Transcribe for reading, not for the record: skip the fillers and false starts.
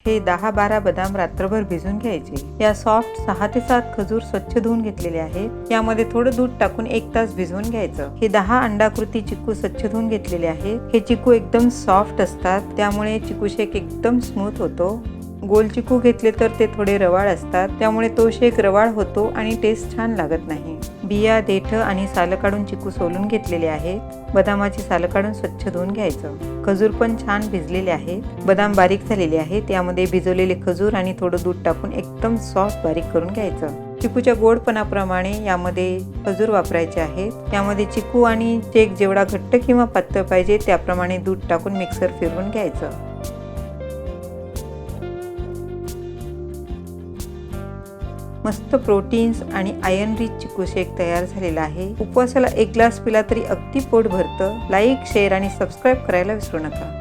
हे 10-12 बदाम रात्रभर भिजून घ्यायचे। या सॉफ्ट 6 ते 7 खजूर स्वच्छ धुवून घेतलेले आहेत। यामध्ये थोडं दूध टाकून 1 तास भिजवून घ्यायचं। हे 10 अंडाकृती चिकू स्वच्छ धुवून घेतलेले आहेत। हे चिकू एकदम सॉफ्ट असतात, त्यामुळे चिकू शेक एकदम स्मूथ होतो। गोल चिकू घेतले तर ते थोडे रवाळ असतात, त्यामुळे तो शेक रवाळ होतो आणि टेस्ट छान लागत नाही। बिया, देठ आणि सालं काढून चिकू सोलून घेतलेले आहेत। बदामाची सालं काढून स्वच्छ धुवून घ्यायचं। खजूर पण छान भिजलेले आहेत। बदाम बारीक झालेले आहेत। यामध्ये भिजवलेले खजूर आणि थोडं दूध टाकून एकदम सॉफ्ट बारीक करून घ्यायचं। चिकूच्या गोडपणाप्रमाणे यामध्ये खजूर वापरायचे आहेत। यामध्ये चिकू आणि शेक जेवढा घट्ट किंवा पातळ पाहिजे त्याप्रमाणे दूध टाकून मिक्सर फिरवून घ्यायचं। मस्त प्रोटीन्स आणि आयर्न रिच चिकू शेक तयार झालेला आहे। उपवासाला 1 ग्लास पिला तरी अगदी पोट भरतं। लाईक, शेअर आणि सबस्क्राईब करायला विसरू नका।